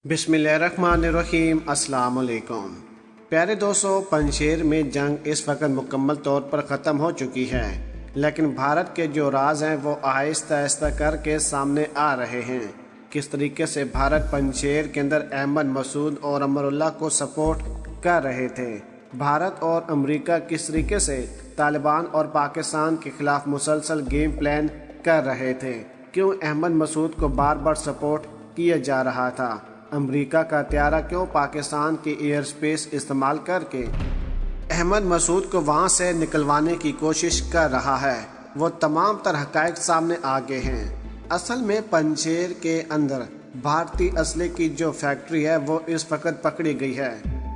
बिस्मिल्लाहिर्रहमानिर्रहीम। अस्सलाम वालेकुम। प्यारे दोस्तों, पंजशेर में जंग इस वक्त मुकम्मल तौर पर ख़त्म हो चुकी है, लेकिन भारत के जो राज हैं वो आहिस्ता आहिस्ता करके सामने आ रहे हैं। किस तरीके से भारत पंजशेर के अंदर अहमद मसूद और अमरुल्लाह को सपोर्ट कर रहे थे। भारत और अमेरिका किस तरीके से तालिबान और पाकिस्तान के ख़िलाफ़ मुसलसल गेम प्लान कर रहे थे। क्यों अहमद मसूद को बार बार सपोर्ट किया जा रहा था। अमेरिका का त्यारा क्यों पाकिस्तान की एयर स्पेस इस्तेमाल करके अहमद मसूद को वहां से निकलवाने की कोशिश कर रहा है। वो तमाम तरह हक़ाइक़ सामने आ गए हैं। असल में पंजशेर के अंदर भारतीय असले की जो फैक्ट्री है वो इस वक्त पकड़ी गई है।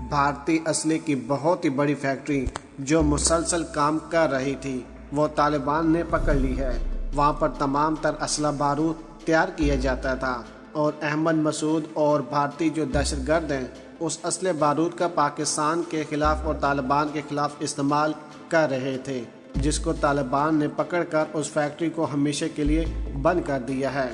भारतीय असले की बहुत ही बड़ी फैक्ट्री जो मुसलसल काम कर रही थी वो तालिबान ने पकड़ ली है। वहाँ पर तमाम तरह असला बारूद तैयार किया जाता था और अहमद मसूद और भारतीय जो दहशतगर्द हैं उस असले बारूद का पाकिस्तान के ख़िलाफ़ और तालिबान के ख़िलाफ़ इस्तेमाल कर रहे थे, जिसको तालिबान ने पकड़कर उस फैक्ट्री को हमेशा के लिए बंद कर दिया है।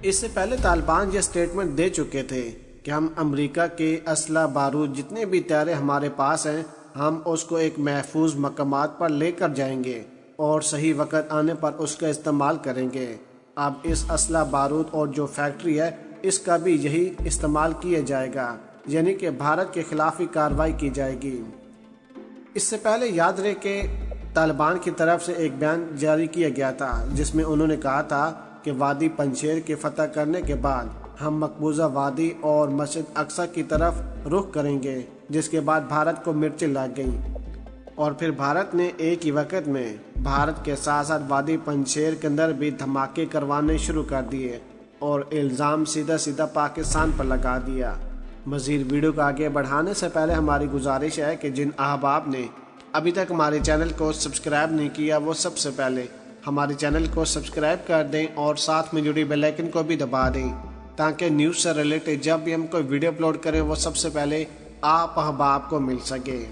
इससे पहले तालिबान ये स्टेटमेंट दे चुके थे कि हम अमेरिका के असला बारूद जितने भी तैयारे हमारे पास हैं हम उसको एक महफूज मकामात पर लेकर जाएंगे और सही वक्त आने पर उसका इस्तेमाल करेंगे। अब इस असला बारूद और जो फैक्ट्री है इसका भी यही इस्तेमाल किया जाएगा, यानी कि भारत के खिलाफ ही कार्रवाई की जाएगी। इससे पहले याद रहे कि तालिबान की तरफ से एक बयान जारी किया गया था जिसमें उन्होंने कहा था कि वादी पंजशेर के फतह करने के बाद हम मकबूजा वादी और मस्जिद अक्सा की तरफ रुख करेंगे, जिसके बाद भारत को मिर्चें लग गईं और फिर भारत ने एक ही वक्त में भारत के साथ साथ वादी पंजशेर के अंदर भी धमाके करवाने शुरू कर दिए और इल्ज़ाम सीधा सीधा पाकिस्तान पर लगा दिया। मज़ीद वीडियो को आगे बढ़ाने से पहले हमारी गुजारिश है कि जिन अहबाब ने अभी तक हमारे चैनल को सब्सक्राइब नहीं किया वो सबसे पहले हमारे चैनल को सब्सक्राइब कर दें और साथ में जुड़ी बेल आइकन को भी दबा दें, ताकि न्यूज़ से रिलेटेड जब भी हम कोई वीडियो अपलोड करें वो सबसे पहले आप अहबाब को मिल सके।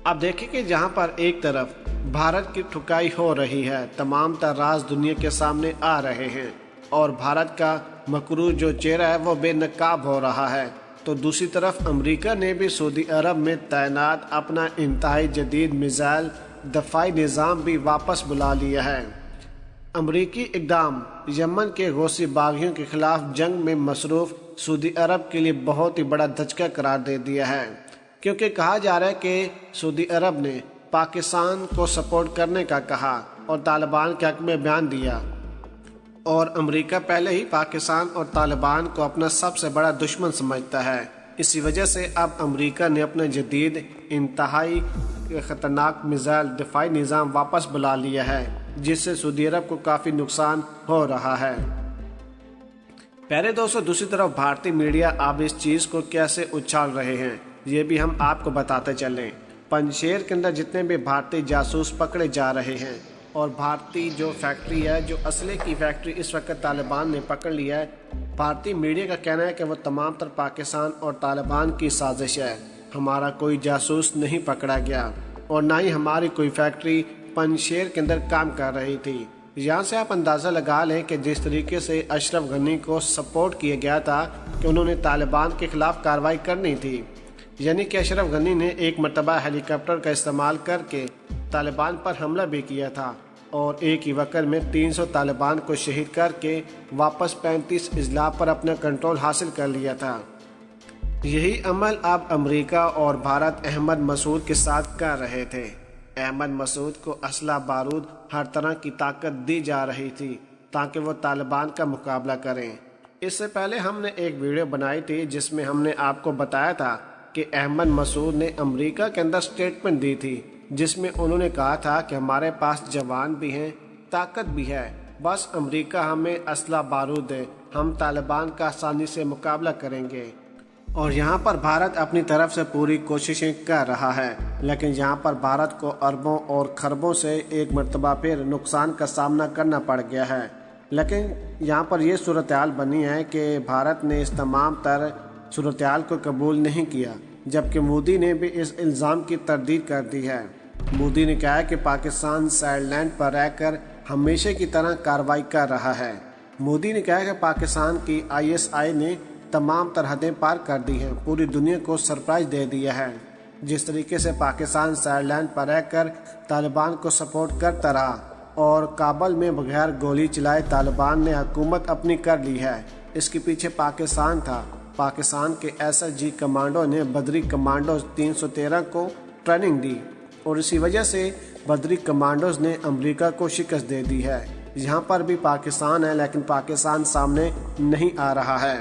अब देखिए कि जहां पर एक तरफ भारत की ठुकाई हो रही है, तमाम तरह राज दुनिया के सामने आ रहे हैं और भारत का मकरूर जो चेहरा है वो बेनकाब हो रहा है, तो दूसरी तरफ अमेरिका ने भी सऊदी अरब में तैनात अपना इंतहाई जदीद मिसाइल दफाई निज़ाम भी वापस बुला लिया है। अमरीकी इक़दाम यमन के गौसी बागियों के खिलाफ जंग में मसरूफ़ सऊदी अरब के लिए बहुत ही बड़ा धचका करार दे दिया है, क्योंकि कहा जा रहा है कि सऊदी अरब ने पाकिस्तान को सपोर्ट करने का कहा और तालिबान के हक में बयान दिया और अमेरिका पहले ही पाकिस्तान और तालिबान को अपना सबसे बड़ा दुश्मन समझता है। इसी वजह से अब अमेरिका ने अपने जदीद इंतहाई ख़तरनाक मिसाइल दफाई निज़ाम वापस बुला लिया है, जिससे सऊदी अरब को काफ़ी नुकसान हो रहा है। प्यारे दोस्तों, दूसरी तरफ भारतीय मीडिया अब इस चीज़ को कैसे उछाल रहे हैं ये भी हम आपको बताते चलें। पंजशेर के अंदर जितने भी भारतीय जासूस पकड़े जा रहे हैं और भारतीय जो फैक्ट्री है, जो असले की फैक्ट्री इस वक्त तालिबान ने पकड़ लिया है, भारतीय मीडिया का कहना है कि वो तमाम तर पाकिस्तान और तालिबान की साजिश है। हमारा कोई जासूस नहीं पकड़ा गया और ना ही हमारी कोई फैक्ट्री पंजशेर के अंदर काम कर रही थी। यहाँ से आप अंदाज़ा लगा लें कि जिस तरीके से अशरफ गनी को सपोर्ट किया गया था कि उन्होंने तालिबान के ख़िलाफ़ कार्रवाई करनी थी, यानी कि अशरफ गनी ने एक मरतबा हेलीकॉप्टर का इस्तेमाल करके तालिबान पर हमला भी किया था और एक ही वक्त में 300 तालिबान को शहीद करके वापस 35 अजला पर अपना कंट्रोल हासिल कर लिया था। यही अमल अब अमेरिका और भारत अहमद मसूद के साथ कर रहे थे। अहमद मसूद को असला बारूद हर तरह की ताकत दी जा रही थी ताकि वो तालिबान का मुकाबला करें। इससे पहले हमने एक वीडियो बनाई थी जिसमें हमने आपको बताया था कि अहमद मसूद ने अमेरिका के अंदर स्टेटमेंट दी थी जिसमें उन्होंने कहा था कि हमारे पास जवान भी हैं, ताकत भी है, बस अमेरिका हमें असला बारूद दे, हम तालिबान का आसानी से मुकाबला करेंगे। और यहाँ पर भारत अपनी तरफ से पूरी कोशिशें कर रहा है, लेकिन यहाँ पर भारत को अरबों और खरबों से एक मरतबा फिर नुकसान का सामना करना पड़ गया है। लेकिन यहाँ पर यह सूरत हाल बनी है कि भारत ने इस तमाम तर सूरत हाल को कबूल नहीं किया, जबकि मोदी ने भी इस इल्ज़ाम की तरदीद कर दी है। मोदी ने कहा कि पाकिस्तान साइडलैंड पर रहकर हमेशा की तरह कार्रवाई कर रहा है مودی نے کہا کہ پاکستان کی ISI نے تمام حدیں پار کر دی ہیں، پوری دنیا کو سرپرائز دے دیا ہے۔ جس طریقے سے پاکستان سائیڈ لائن پر رہ کر طالبان کو سپورٹ کرتا رہا اور کابل میں بغیر گولی چلائے طالبان نے حکومت اپنی کر لی ہے، اس کے پیچھے پاکستان تھا۔ پاکستان کے SSG کمانڈو نے بدری کمانڈوز 313 کو ٹریننگ دی اور اسی وجہ سے بدری کمانڈوز نے امریکہ کو شکست دے دی ہے۔ یہاں پر بھی پاکستان ہے لیکن پاکستان سامنے نہیں آ رہا ہے۔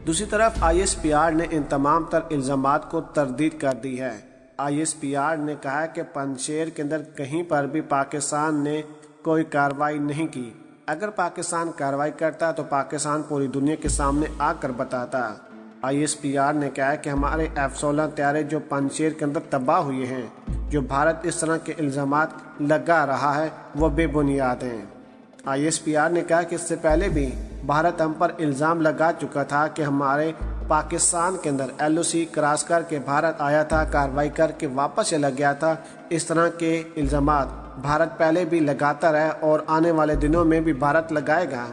دوسری طرف ISPR نے ان تمام الزامات کو تردید کر دی ہے۔ ISPR نے کہا کہ پنجشیر کے اندر کہیں پر بھی پاکستان نے کوئی کارروائی نہیں کی۔ اگر پاکستان کارروائی کرتا تو پاکستان پوری دنیا کے سامنے آ کر بتاتا۔ ISPR نے کہا کہ ہمارے F-16 طیارے جو پنجشیر کے اندر تباہ ہوئے ہیں، جو بھارت اس طرح کے الزامات لگا رہا ہے وہ بے بنیاد ہیں۔ ISPR نے کہا کہ اس سے پہلے بھی بھارت ہم پر الزام لگا چکا تھا کہ ہمارے پاکستان کے اندر LOC کراس کر کے بھارت آیا تھا، کارروائی کر کے واپس چلا گیا تھا۔ اس طرح کے الزامات بھارت پہلے بھی لگاتا رہا اور آنے والے دنوں میں بھی بھارت لگائے گا،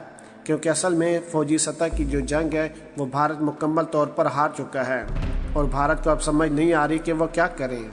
کیونکہ اصل میں فوجی سطح کی جو جنگ ہے وہ بھارت مکمل طور پر ہار چکا ہے اور بھارت کو اب سمجھ نہیں آ رہی کہ وہ کیا کریں۔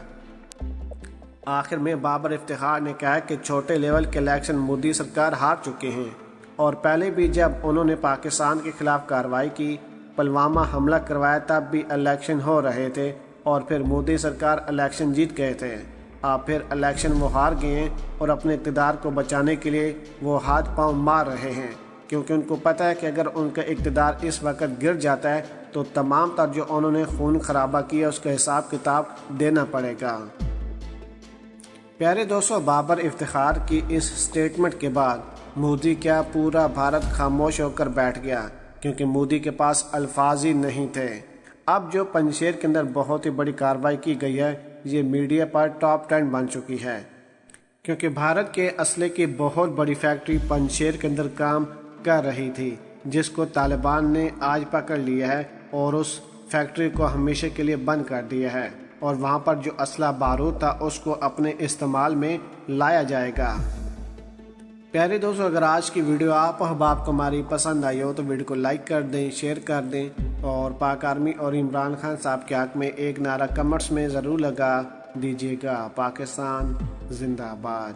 آخر میں بابر افتخار نے کہا کہ چھوٹے لیول کے الیکشن مودی سرکار ہار چکے ہیں، اور پہلے بھی جب انہوں نے پاکستان کے خلاف کارروائی کی، پلوامہ حملہ کروایا، تب بھی الیکشن ہو رہے تھے اور پھر مودی سرکار الیکشن جیت گئے تھے۔ اب پھر الیکشن وہ ہار گئے ہیں اور اپنے اقتدار کو بچانے کے لیے وہ ہاتھ پاؤں مار رہے ہیں، کیونکہ ان کو پتہ ہے کہ اگر ان کا اقتدار اس وقت گر جاتا ہے تو تمام جو انہوں نے خون خرابہ کیا اس کا حساب کتاب دینا پڑے گا۔ پیارے دوستو، بابر افتخار کی اس سٹیٹمنٹ کے بعد مودی کیا پورا بھارت خاموش ہو کر بیٹھ گیا، کیونکہ مودی کے پاس الفاظ ہی نہیں تھے۔ اب جو پنجشیر کے اندر بہت ہی بڑی کارروائی کی گئی ہے، یہ میڈیا پر ٹاپ 10 بن چکی ہے، کیونکہ بھارت کے اسلحے کی بہت بڑی فیکٹری پنجشیر کے اندر کام کر رہی تھی، جس کو طالبان نے آج پکڑ لیا ہے اور اس فیکٹری کو ہمیشہ کے لیے بند کر دیا ہے، اور وہاں پر جو اسلحہ بارود تھا اس کو اپنے استعمال میں لایا جائے گا۔ پیارے دوستو، اگر آج کی ویڈیو آپ احباب کو ہماری پسند آئی ہو تو ویڈیو کو لائک کر دیں، شیئر کر دیں، اور پاک آرمی اور عمران خان صاحب کے حق میں ایک نعرہ کمنٹس میں ضرور لگا دیجیے گا۔ پاکستان زندہ باد۔